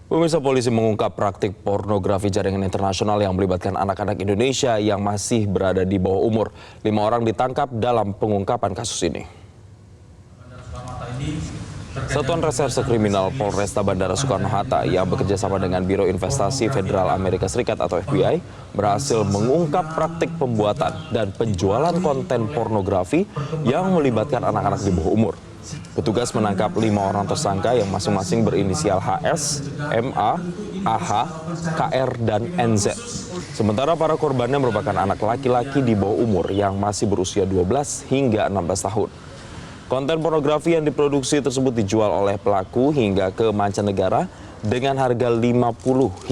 Pemirsa, polisi mengungkap praktik pornografi jaringan internasional yang melibatkan anak-anak Indonesia yang masih berada di bawah umur. 5 orang ditangkap dalam pengungkapan kasus ini. Satuan Reserse Kriminal Polresta Bandara Soekarno-Hatta yang bekerja sama dengan Biro Investasi Federal Amerika Serikat atau FBI berhasil mengungkap praktik pembuatan dan penjualan konten pornografi yang melibatkan anak-anak di bawah umur. Petugas menangkap 5 orang tersangka yang masing-masing berinisial HS, MA, AH, KR, dan NZ. Sementara para korbannya merupakan anak laki-laki di bawah umur yang masih berusia 12 hingga 16 tahun. Konten pornografi yang diproduksi tersebut dijual oleh pelaku hingga ke mancanegara dengan harga 50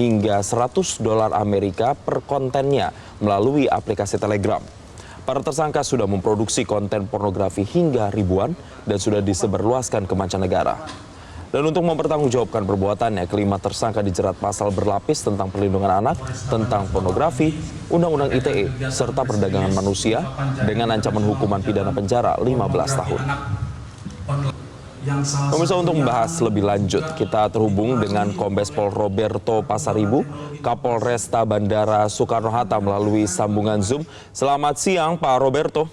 hingga 100 dolar Amerika per kontennya melalui aplikasi Telegram. Para tersangka sudah memproduksi konten pornografi hingga ribuan dan sudah disebarluaskan ke mancanegara. Dan untuk mempertanggungjawabkan perbuatannya, kelima tersangka dijerat pasal berlapis tentang perlindungan anak, tentang pornografi, Undang-Undang ITE, serta perdagangan manusia dengan ancaman hukuman pidana penjara 15 tahun. Pemirsa, untuk membahas lebih lanjut, kita terhubung dengan Kombes Pol Roberto Pasaribu, Kapolresta Bandara Soekarno-Hatta melalui sambungan Zoom. Selamat siang, Pak Roberto.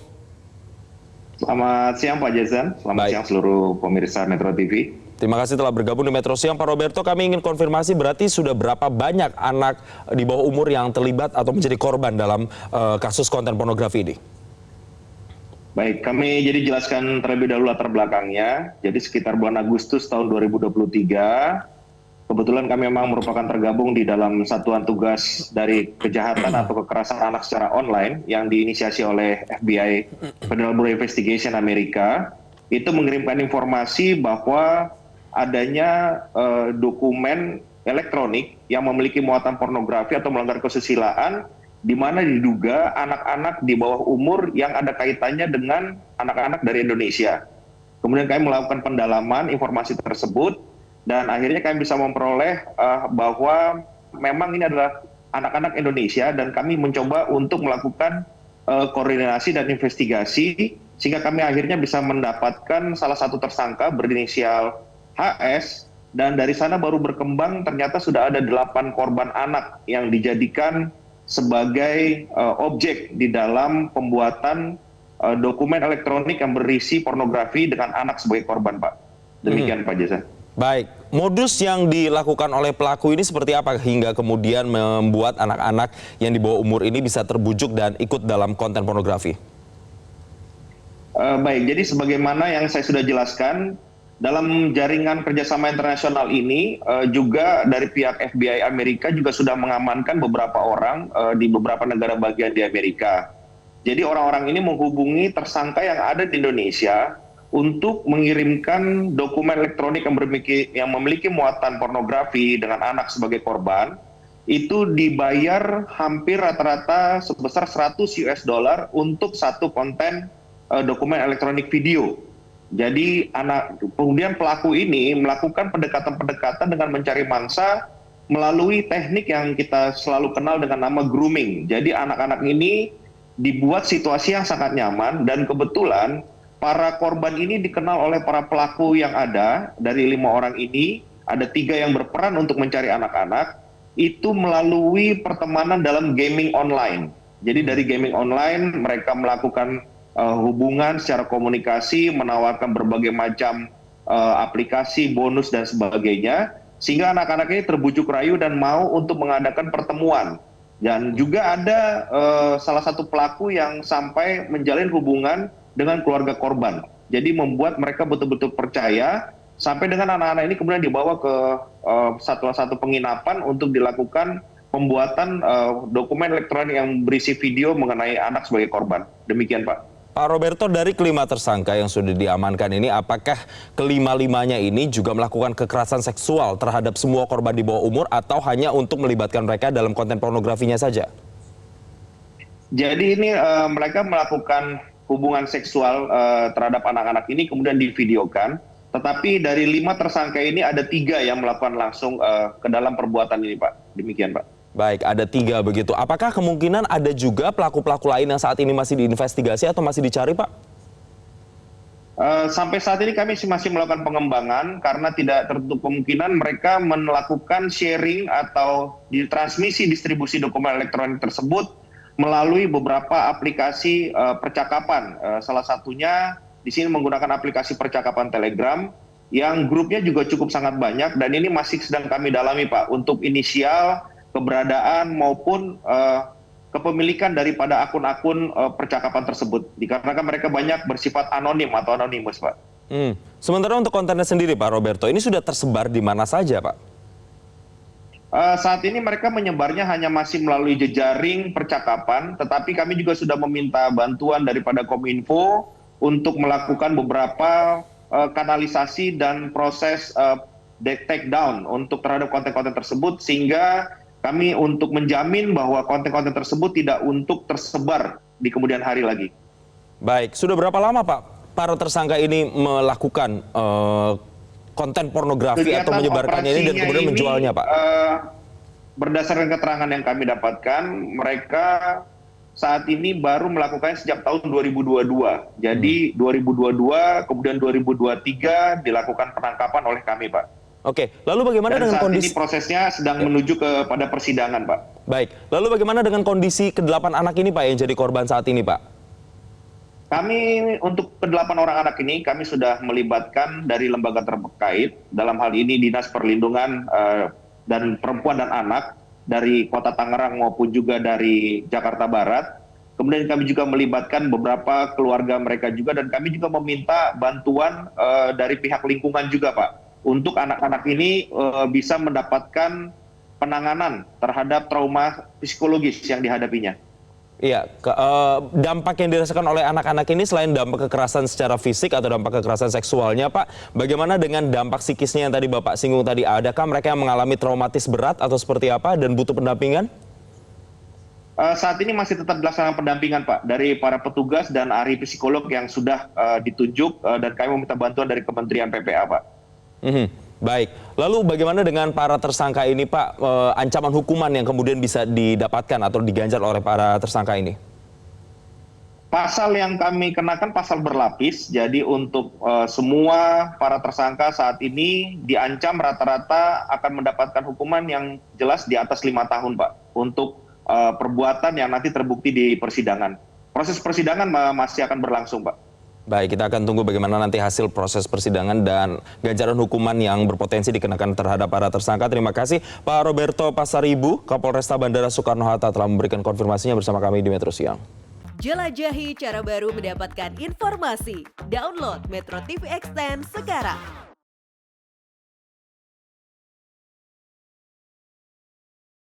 Selamat siang, Pak Jason. Selamat siang seluruh pemirsa Metro TV. Terima kasih telah bergabung di Metro Siang, Pak Roberto. Kami ingin konfirmasi, berarti sudah berapa banyak anak di bawah umur yang terlibat atau menjadi korban dalam kasus konten pornografi ini? Baik, kami jadi jelaskan terlebih dahulu latar belakangnya. Jadi sekitar bulan Agustus tahun 2023, kebetulan kami memang merupakan tergabung di dalam satuan tugas dari kejahatan atau kekerasan anak secara online yang diinisiasi oleh FBI, Federal Bureau Investigation Amerika. Itu mengirimkan informasi bahwa adanya dokumen elektronik yang memiliki muatan pornografi atau melanggar kesusilaan, di mana diduga anak-anak di bawah umur yang ada kaitannya dengan anak-anak dari Indonesia. Kemudian kami melakukan pendalaman informasi tersebut, dan akhirnya kami bisa memperoleh bahwa memang ini adalah anak-anak Indonesia, dan kami mencoba untuk melakukan koordinasi dan investigasi, sehingga kami akhirnya bisa mendapatkan salah satu tersangka berinisial HS, dan dari sana baru berkembang ternyata sudah ada 8 korban anak yang dijadikan sebagai objek di dalam pembuatan dokumen elektronik yang berisi pornografi dengan anak sebagai korban, Pak. Demikian, Pak Jason. Baik, modus yang dilakukan oleh pelaku ini seperti apa hingga kemudian membuat anak-anak yang di bawah umur ini bisa terbujuk dan ikut dalam konten pornografi? Baik, jadi sebagaimana yang saya sudah jelaskan, dalam jaringan kerjasama internasional ini juga dari pihak FBI Amerika juga sudah mengamankan beberapa orang di beberapa negara bagian di Amerika. Jadi orang-orang ini menghubungi tersangka yang ada di Indonesia untuk mengirimkan dokumen elektronik yang memiliki muatan pornografi dengan anak sebagai korban. Itu dibayar hampir rata-rata sebesar 100 US dollar untuk satu konten dokumen elektronik video. Jadi kemudian pelaku ini melakukan pendekatan-pendekatan dengan mencari mangsa melalui teknik yang kita selalu kenal dengan nama grooming. Jadi anak-anak ini dibuat situasi yang sangat nyaman, dan kebetulan para korban ini dikenal oleh para pelaku yang ada. Dari 5 orang ini, ada 3 yang berperan untuk mencari anak-anak, itu melalui pertemanan dalam gaming online. Jadi dari gaming online mereka melakukan hubungan secara komunikasi, menawarkan berbagai macam aplikasi, bonus, dan sebagainya, sehingga anak-anak ini terbujuk rayu dan mau untuk mengadakan pertemuan. Dan juga ada salah satu pelaku yang sampai menjalin hubungan dengan keluarga korban. Jadi membuat mereka betul-betul percaya, sampai dengan anak-anak ini kemudian dibawa ke salah satu penginapan untuk dilakukan pembuatan dokumen elektronik yang berisi video mengenai anak sebagai korban. Demikian, Pak. Pak Roberto, dari kelima tersangka yang sudah diamankan ini, apakah kelima-limanya ini juga melakukan kekerasan seksual terhadap semua korban di bawah umur atau hanya untuk melibatkan mereka dalam konten pornografinya saja? Jadi ini mereka melakukan hubungan seksual terhadap anak-anak ini kemudian divideokan, tetapi dari 5 tersangka ini ada 3 yang melakukan langsung ke dalam perbuatan ini, Pak. Demikian, Pak. Baik, ada 3 begitu. Apakah kemungkinan ada juga pelaku-pelaku lain yang saat ini masih diinvestigasi atau masih dicari, Pak? Sampai saat ini kami masih melakukan pengembangan karena tidak tertutup kemungkinan mereka melakukan sharing atau transmisi distribusi dokumen elektronik tersebut melalui beberapa aplikasi percakapan. Salah satunya di sini menggunakan aplikasi percakapan Telegram yang grupnya juga cukup sangat banyak dan ini masih sedang kami dalami Pak untuk inisial, keberadaan maupun kepemilikan daripada akun-akun percakapan tersebut. Dikarenakan mereka banyak bersifat anonim atau anonimus, Pak. Sementara untuk kontennya sendiri, Pak Roberto, ini sudah tersebar di mana saja, Pak? Saat ini mereka menyebarnya hanya masih melalui jejaring percakapan, tetapi kami juga sudah meminta bantuan daripada Kominfo untuk melakukan beberapa kanalisasi dan proses take down untuk terhadap konten-konten tersebut, sehingga kami untuk menjamin bahwa konten-konten tersebut tidak untuk tersebar di kemudian hari lagi. Baik, sudah berapa lama Pak para tersangka ini melakukan konten pornografi Kegiatan atau menyebarkannya ini dan kemudian menjualnya Pak? Berdasarkan keterangan yang kami dapatkan, mereka saat ini baru melakukannya sejak tahun 2022. Jadi 2022, kemudian 2023 dilakukan penangkapan oleh kami Pak. Oke, lalu bagaimana dengan kondisi? Saat ini prosesnya sedang menuju kepada persidangan, Pak. Baik, lalu bagaimana dengan kondisi ke-8 anak ini, Pak, yang jadi korban saat ini, Pak? Kami untuk ke-8 orang anak ini, kami sudah melibatkan dari lembaga terkait, dalam hal ini Dinas Perlindungan dan Perempuan dan Anak, dari Kota Tangerang maupun juga dari Jakarta Barat. Kemudian kami juga melibatkan beberapa keluarga mereka juga, dan kami juga meminta bantuan dari pihak lingkungan juga, Pak, untuk anak-anak ini bisa mendapatkan penanganan terhadap trauma psikologis yang dihadapinya. Iya, dampak yang dirasakan oleh anak-anak ini selain dampak kekerasan secara fisik atau dampak kekerasan seksualnya, Pak, bagaimana dengan dampak psikisnya yang tadi Bapak singgung tadi? Adakah mereka yang mengalami traumatis berat atau seperti apa dan butuh pendampingan? Saat ini masih tetap dilaksanakan pendampingan, Pak, dari para petugas dan ahli psikolog yang sudah ditunjuk, dan kami meminta bantuan dari Kementerian PPA, Pak. Baik, lalu bagaimana dengan para tersangka ini Pak, ancaman hukuman yang kemudian bisa didapatkan atau diganjar oleh para tersangka ini? Pasal yang kami kenakan pasal berlapis, jadi untuk semua para tersangka saat ini diancam rata-rata akan mendapatkan hukuman yang jelas di atas 5 tahun Pak, untuk perbuatan yang nanti terbukti di persidangan. Proses persidangan masih akan berlangsung Pak. Baik, kita akan tunggu bagaimana nanti hasil proses persidangan dan ganjaran hukuman yang berpotensi dikenakan terhadap para tersangka. Terima kasih Pak Roberto Pasaribu, Kapolresta Bandara Soekarno-Hatta telah memberikan konfirmasinya bersama kami di Metro Siang. Jelajahi cara baru mendapatkan informasi. Download Metro TV Extend sekarang.